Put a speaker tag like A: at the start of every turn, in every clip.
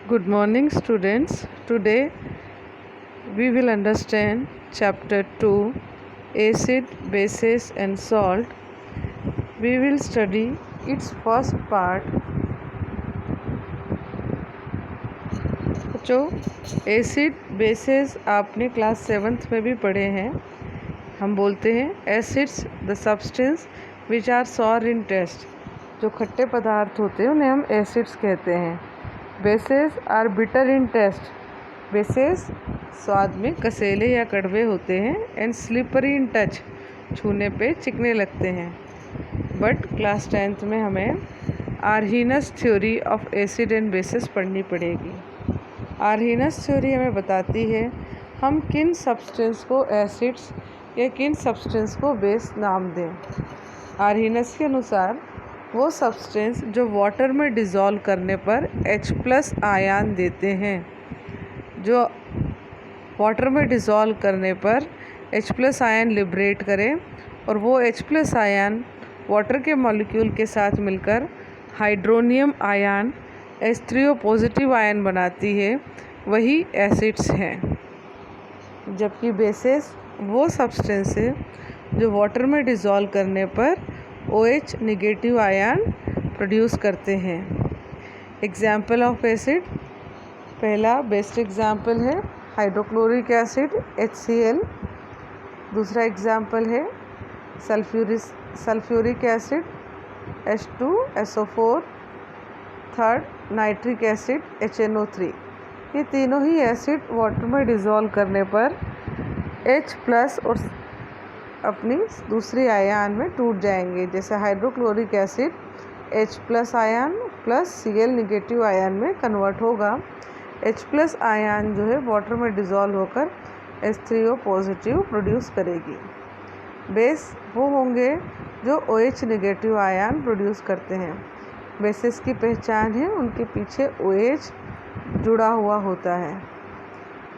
A: Good morning, students. Today we will understand chapter 2, Acid, Bases and Salt. We will study its first part. बच्चों, acid bases आपने class 7th में भी पढ़े हैं। हम बोलते हैं acids the substance which are sour in taste. जो खट्टे पदार्थ होते हैं उन्हें हम एसिड्स कहते हैं। Bases are bitter in taste. Bases स्वाद में कसेले या कड़वे होते हैं। एंड स्लिपरी इन टच, छूने पे चिकने लगते हैं। बट क्लास 10th में हमें Arrhenius theory of acid and bases पढ़नी पड़ेगी। आर्हीनस थ्योरी हमें बताती है हम किन सब्सटेंस को एसिड्स या किन सब्सटेंस को बेस नाम दें। आर्हीनस के अनुसार वो सब्सटेंस जो वाटर में डिज़ोल्व करने पर H+ आयन देते हैं, जो वाटर में डिज़ोल्व करने पर H+ आयन लिबरेट करें और वो H+ आयन वाटर के मॉलिक्यूल के साथ मिलकर hydronium ion H3O positive ion बनाती है, वही एसिड्स हैं। जबकि बेसेस वो सब्सटेंस है जो वाटर में डिज़ोल्व करने पर OH नेगेटिव आयन प्रोड्यूस करते हैं। एग्जाम्पल ऑफ एसिड, पहला बेस्ट एग्जाम्पल है हाइड्रोक्लोरिक एसिड HCl। दूसरा एग्जाम्पल है sulphuric acid H2SO4। Third nitric acid HNO3। ये तीनों ही एसिड वाटर में डिज़ोल्व करने पर H+ और अपनी दूसरी आयन में टूट जाएंगे। जैसे hydrochloric acid H+ ion plus Cl negative ion में कन्वर्ट होगा। H+ आयन जो है वाटर में डिज़ोल्व होकर H3O पॉजिटिव प्रोड्यूस करेगी। बेस वो होंगे जो OH नेगेटिव आयन प्रोड्यूस करते हैं। बेसिस की पहचान है उनके पीछे OH जुड़ा हुआ होता है।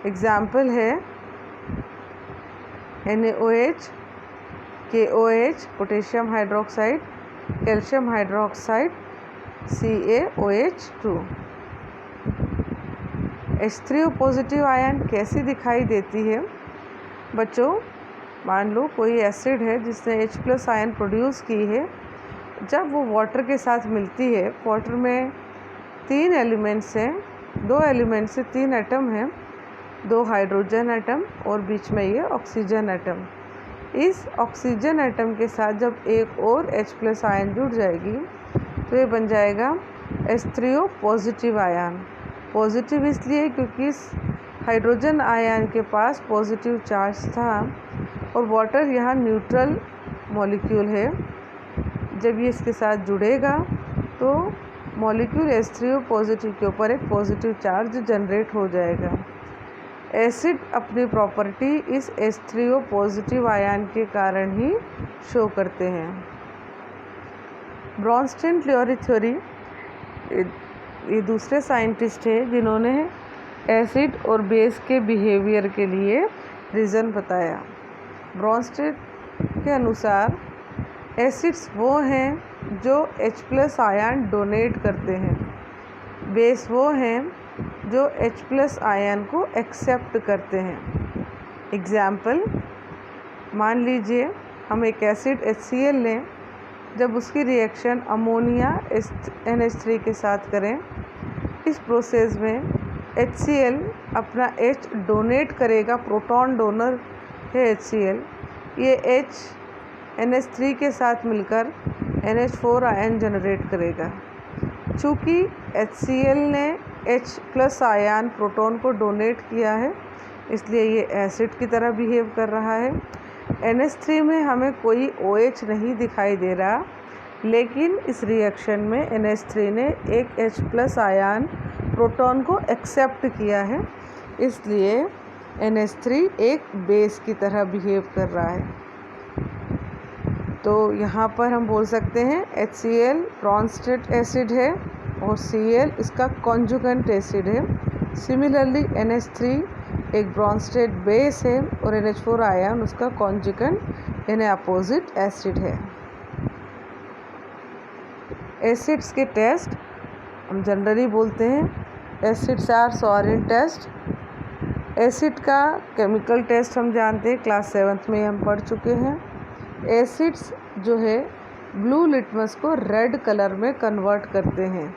A: एग्जाम्पल है NaOH, KOH potassium hydroxide, calcium hydroxide, CaOH2। H3O positive ion कैसी दिखाई देती है? बच्चों, मान लो कोई एसिड है जिसने H+ आयन प्रोड्यूस की है। जब वो वाटर के साथ मिलती है, वाटर में 3 एलिमेंट्स हैं, 2 एलिमेंट से 3 एटम हैं, 2 हाइड्रोजन एटम और बीच में ये ऑक्सीजन एटम। इस ऑक्सीजन एटम के साथ जब एक और H+ आयन जुड़ जाएगी तो ये बन जाएगा H3O पॉजिटिव आयन। पॉजिटिव इसलिए क्योंकि इस हाइड्रोजन आयन के पास पॉजिटिव चार्ज था और वाटर यहाँ न्यूट्रल मॉलिक्यूल है। जब ये इसके साथ जुड़ेगा तो मॉलिक्यूल H3O पॉजिटिव के ऊपर एक पॉजिटिव चार्ज जनरेट हो जाएगा। एसिड अपनी प्रॉपर्टी इस H3O पॉजिटिव आयन के कारण ही शो करते हैं। ब्रॉन्स्टेन-लियरी थ्योरी, ये दूसरे साइंटिस्ट हैं जिन्होंने एसिड और बेस के बिहेवियर के लिए रीज़न बताया। ब्रॉन्स्टेन के अनुसार एसिड्स वो हैं जो H+ आयन डोनेट करते हैं। बेस वो हैं जो H+ आयन को एक्सेप्ट करते हैं। एग्जाम्पल, मान लीजिए हम एक एसिड HCl लें। जब उसकी रिएक्शन अमोनिया NH3 के साथ करें, इस प्रोसेस में HCl अपना H डोनेट करेगा। प्रोटॉन डोनर है HCl। ये H NH3 के साथ मिलकर NH4 आयन जनरेट करेगा। चूँकि HCl ने H+ आयन प्रोटॉन को डोनेट किया है, इसलिए ये एसिड की तरह बिहेव कर रहा है। NH3 में हमें कोई OH नहीं दिखाई दे रहा, लेकिन इस रिएक्शन में NH3 ने एक H+ आयन प्रोटॉन को एक्सेप्ट किया है, इसलिए NH3 एक बेस की तरह बिहेव कर रहा है। तो यहाँ पर हम बोल सकते हैं HCl ब्रॉन्स्टेन एसिड है और Cl इसका कॉन्जुगेंट एसिड है। सिमिलरली NH3 एक ब्रॉन्स्टेन बेस है और NH4 आयन उसका कॉन्जुगेंट यानी अपोजिट एसिड है। एसिड्स के टेस्ट हम जनरली बोलते हैं एसिड्स आर सॉरिन टेस्ट। एसिड का केमिकल टेस्ट हम जानते हैं, क्लास 7th में हम पढ़ चुके हैं। एसिड्स जो है ब्लू लिटमस को रेड कलर में कन्वर्ट करते हैं।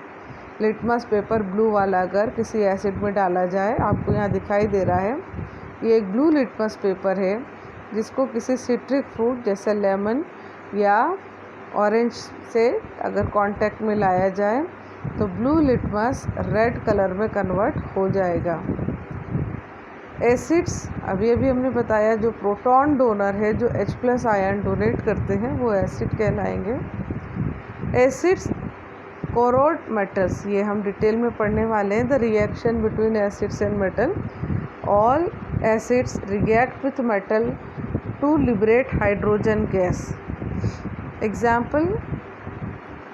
A: लिटमस पेपर ब्लू वाला अगर किसी एसिड में डाला जाए, आपको यहाँ दिखाई दे रहा है, ये एक ब्लू लिटमस पेपर है जिसको किसी सिट्रिक फ्रूट जैसे लेमन या ऑरेंज से अगर कांटेक्ट में लाया जाए तो ब्लू लिटमस रेड कलर में कन्वर्ट हो जाएगा। एसिड्स अभी हमने बताया जो प्रोटॉन डोनर है, जो H+ आयन डोनेट करते हैं, वो एसिड कहलाएंगे। एसिड्स कोरोड मेटल्स, ये हम डिटेल में पढ़ने वाले हैं। The reaction between acids and metal. All acids react with metal to liberate hydrogen gas. Example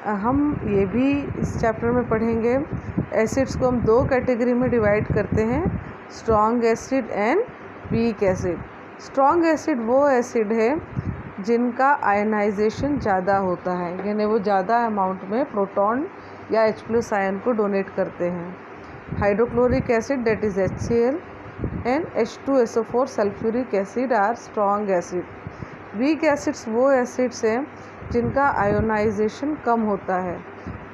A: हम ये भी इस चैप्टर में पढ़ेंगे। एसिड्स को हम 2 कैटेगरी में डिवाइड करते हैं, strong acid and weak acid. Strong acid वो एसिड है जिनका आयनाइजेशन ज़्यादा होता है, यानी वो ज़्यादा अमाउंट में प्रोटॉन या H+ आयन को डोनेट करते हैं। Hydrochloric acid that is HCl and H2SO4 sulphuric acid are strong acid. Weak acids वो एसिड्स हैं जिनका आयोनाइजेशन कम होता है,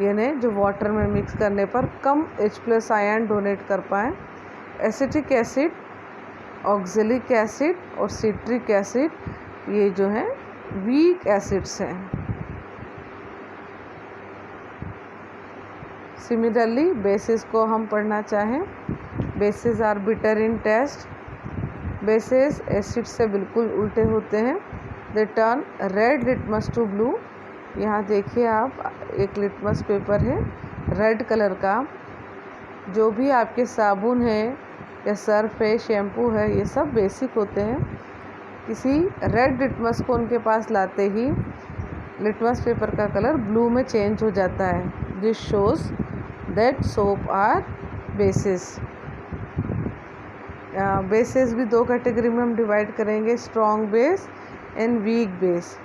A: यानी जो वाटर में मिक्स करने पर कम H+ आयन डोनेट कर पाएँ। एसिटिक एसिड, ऑक्जेलिक एसिड और सिट्रिक एसिड, ये जो हैं वीक एसिड्स हैं। सिमिलरली बेसिस को हम पढ़ना चाहें, bases are bitter in taste. Bases acid से बिल्कुल उल्टे होते हैं। They turn red litmus to blue. यहाँ देखिए आप, एक लिटमस पेपर है रेड कलर का। जो भी आपके साबुन है या सर्फ है, शैम्पू है, ये सब बेसिक होते हैं। किसी रेड लिटमस को उनके पास लाते ही लिटमस पेपर का कलर ब्लू में चेंज हो जाता है। This shows that soap are bases. Bases भी 2 कैटेगरी में हम डिवाइड करेंगे, strong base and weak base.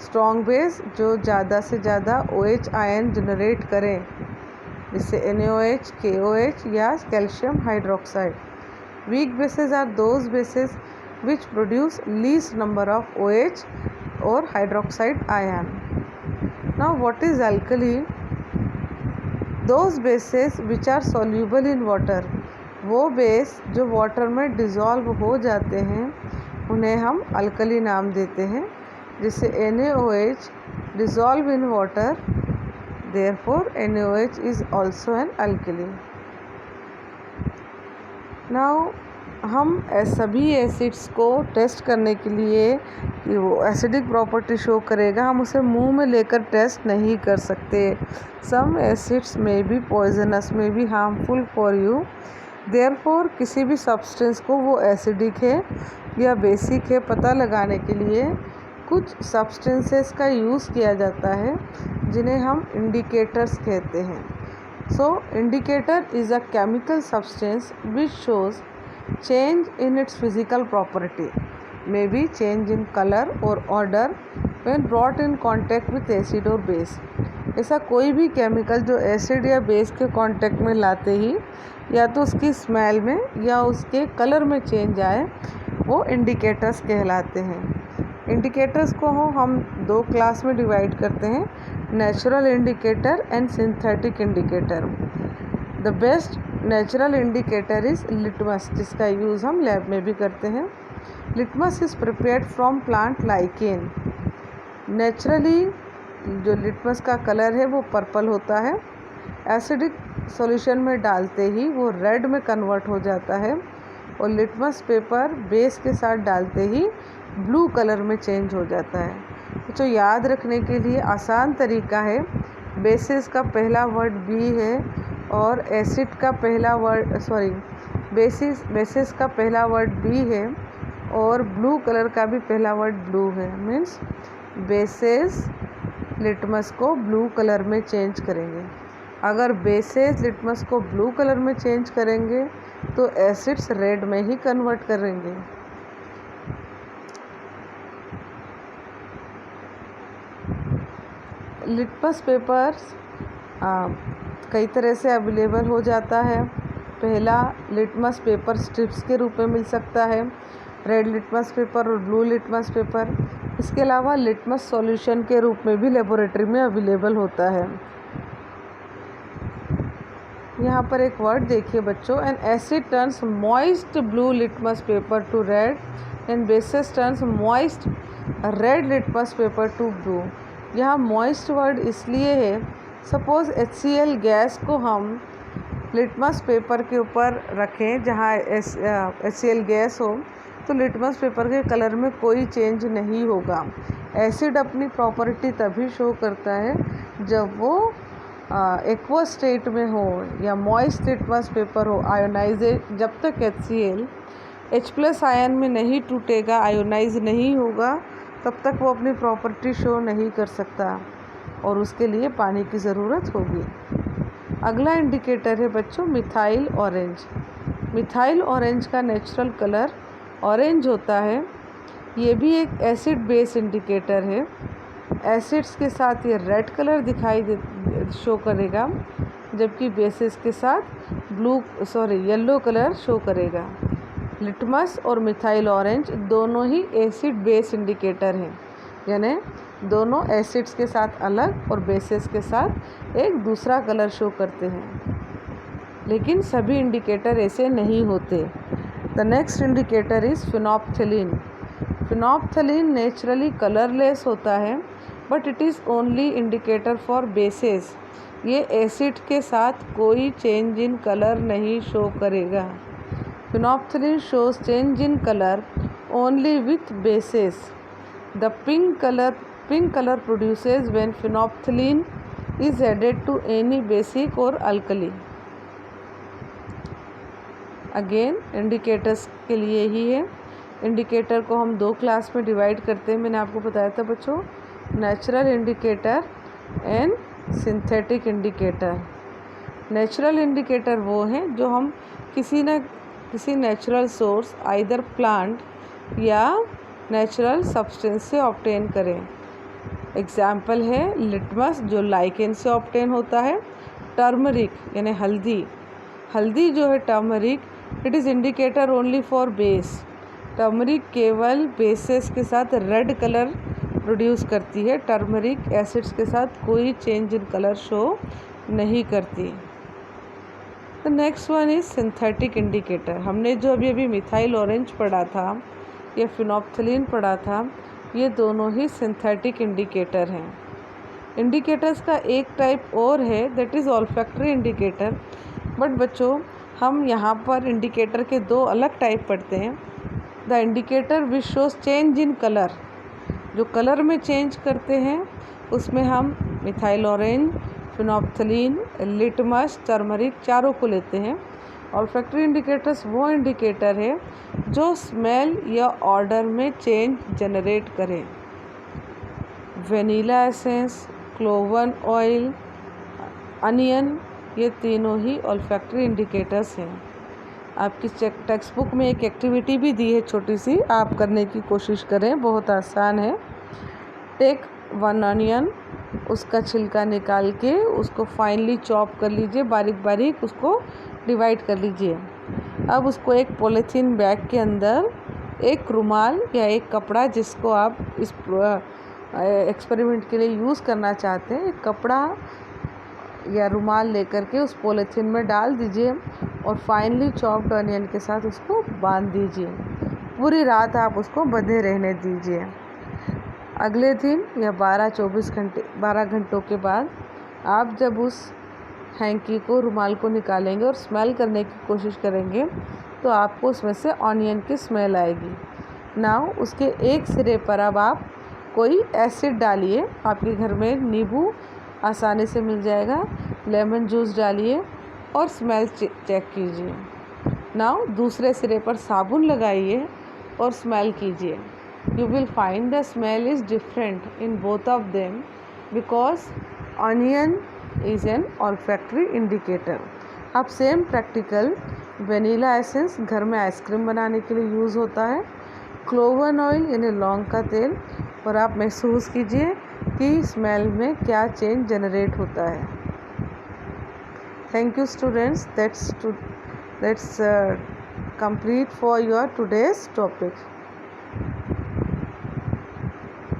A: Strong base जो ज़्यादा से ज़्यादा OH आयन जनरेट करें, जिससे NaOH, KOH या calcium hydroxide. Weak bases are those bases which produce least number of OH or hydroxide ion. Now what is alkali? Those bases which are soluble in water, वो base जो water में dissolve हो जाते हैं उन्हें हम alkali नाम देते हैं। जिससे NaOH dissolve in water, therefore NaOH is also an alkali. Now हम सभी एसिड्स को टेस्ट करने के लिए कि वो एसिडिक प्रॉपर्टी शो करेगा, हम उसे मुंह में लेकर टेस्ट नहीं कर सकते। सम एसिड्स में बी पॉइजनस, में be harmful for you. Therefore किसी भी सब्सटेंस को वो एसिडिक है या बेसिक है पता लगाने के लिए कुछ सब्सटेंसेस का यूज़ किया जाता है जिन्हें हम इंडिकेटर्स कहते हैं। So indicator is a chemical substance which shows change in its physical property, may be change in color or odor when brought in contact with acid or base। ऐसा कोई भी केमिकल जो एसिड या base के contact में लाते ही या तो उसकी स्मेल में या उसके कलर में चेंज आए, वो इंडिकेटर्स कहलाते हैं। इंडिकेटर्स को हम 2 क्लास में डिवाइड करते हैं, natural indicator and synthetic indicator. The best natural indicator is litmus, जिसका यूज़ हम लैब में भी करते हैं। Litmus is prepared from plant lichen. Naturally जो लिटमस का कलर है वो पर्पल होता है, एसिडिक सॉल्यूशन में डालते ही वो रेड में कन्वर्ट हो जाता है और लिटमस पेपर बेस के साथ डालते ही ब्लू कलर में चेंज हो जाता है। तो याद रखने के लिए आसान तरीका है, बेसिस का पहला वर्ड बी है और एसिड का पहला वर्ड बेसिस का पहला वर्ड बी है और ब्लू कलर का भी पहला वर्ड ब्लू है। मीन्स बेसिस लिटमस को ब्लू कलर में चेंज करेंगे। अगर बेसिस लिटमस को ब्लू कलर में चेंज करेंगे तो एसिड्स रेड में ही कन्वर्ट करेंगे। लिटमस पेपर्स कई तरह से अवेलेबल हो जाता है। पहला लिटमस पेपर स्ट्रिप्स के रूप में मिल सकता है, रेड लिटमस पेपर और ब्लू लिटमस पेपर। इसके अलावा लिटमस सॉल्यूशन के रूप में भी लेबोरेटरी में अवेलेबल होता है। यहाँ पर एक वर्ड देखिए बच्चों, N asset turns moist blue litmus paper two red and bases turns moist red litmus paper two blue. यहाँ मॉइस्ट वर्ड इसलिए है, सपोज़ HCl गैस को हम लिटमस पेपर के ऊपर रखें जहाँ HCl गैस हो, तो लिटमस पेपर के कलर में कोई चेंज नहीं होगा। एसिड अपनी प्रॉपर्टी तभी शो करता है जब वो एक्वस स्टेट में हो या मॉइस्ट लिटमस पेपर हो, आयोनाइज। जब तक HCl H+ आयन में नहीं टूटेगा, आयोनाइज नहीं होगा, तब तक वो अपनी प्रॉपर्टी शो नहीं कर सकता और उसके लिए पानी की ज़रूरत होगी। अगला इंडिकेटर है बच्चों मिथाइल ऑरेंज। मिथाइल ऑरेंज का नेचुरल कलर ऑरेंज होता है। ये भी एक एसिड बेस इंडिकेटर है। एसिड्स के साथ ये रेड कलर शो करेगा, जबकि बेसिस के साथ येलो कलर शो करेगा। लिटमस और मिथाइल ऑरेंज दोनों ही एसिड बेस इंडिकेटर हैं, यानी दोनों एसिड्स के साथ अलग और बेसिस के साथ एक दूसरा कलर शो करते हैं, लेकिन सभी इंडिकेटर ऐसे नहीं होते। The next indicator is phenolphthalein. Phenolphthalein naturally colourless होता है, but it is only indicator for bases. ये एसिड के साथ कोई चेंज इन कलर नहीं शो करेगा। Phenolphthalein shows change in colour only with bases. The pink colour produces when phenolphthalein is added to any basic और अल्कली। अगेन इंडिकेटर्स के लिए ही है। इंडिकेटर को हम 2 क्लास में डिवाइड करते हैं, मैंने आपको बताया था बच्चों, natural indicator and synthetic indicator. Natural indicator वो हैं जो हम किसी नेचुरल सोर्स, आइदर प्लांट या नेचुरल सब्सटेंस से ऑब्टेन करें। एग्जाम्पल है लिटमस जो लाइकेन से ऑब्टेन होता है। टर्मरिक यानी हल्दी जो है turmeric, it is indicator only for base. Turmeric केवल बेसेस के साथ रेड कलर प्रोड्यूस करती है, टर्मरिक एसिड्स के साथ कोई चेंज इन कलर शो नहीं करती। The next one is synthetic indicator. हमने जो अभी मिथाइल ऑरेंज पढ़ा था या फिनोप्थलीन पढ़ा था, ये दोनों ही सिंथेटिक इंडिकेटर हैं। इंडिकेटर्स का एक टाइप और है, that is olfactory indicator. But बच्चों हम यहाँ पर इंडिकेटर के 2 अलग टाइप पढ़ते हैं। The indicator which shows change in colour, जो कलर में चेंज करते हैं उसमें हम methyl orange, phenolphthalein, litmus, turmeric चारों को लेते हैं। ऑल्फैक्टरी इंडिकेटर्स वो इंडिकेटर है जो स्मेल या ऑर्डर में चेंज जनरेट करें। Vanilla essence, cloven oil, onion, ये तीनों ही ऑल्फैक्टरी इंडिकेटर्स हैं। आपकी टेक्स्ट बुक में एक एक्टिविटी भी दी है छोटी सी, आप करने की कोशिश करें, बहुत आसान है। टेक 1 ऑनियन, उसका छिलका निकाल के उसको फाइनली चॉप कर लीजिए, बारीक बारीक उसको डिवाइड कर लीजिए। अब उसको एक पॉलीथीन बैग के अंदर एक रुमाल या एक कपड़ा, जिसको आप इस एक्सपेरिमेंट के लिए यूज़ करना चाहते हैं, एक कपड़ा या रुमाल लेकर के उस पॉलीथीन में डाल दीजिए और फाइनली चॉप्ड ऑनियन के साथ उसको बांध दीजिए। पूरी रात आप उसको बंधे रहने दीजिए। अगले दिन या 12 घंटों के बाद आप जब उस हैंकी को, रुमाल को निकालेंगे और स्मेल करने की कोशिश करेंगे, तो आपको उसमें से ऑनियन की स्मेल आएगी। नाउ उसके एक सिरे पर अब आप कोई एसिड डालिए, आपके घर में नींबू आसानी से मिल जाएगा, लेमन जूस डालिए और स्मेल चेक कीजिए। नाउ दूसरे सिरे पर साबुन लगाइए और स्मेल कीजिए। You will find the smell is different in both of them because onion is an olfactory indicator. अब सेम प्रैक्टिकल, वेनिला एसेंस घर में आइसक्रीम बनाने के लिए यूज़ होता है, क्लोवन ऑयल यानी लौंग का तेल, और आप महसूस कीजिए कि स्मेल में क्या चेंज जनरेट होता है। Thank you students, That's complete for your today's topic.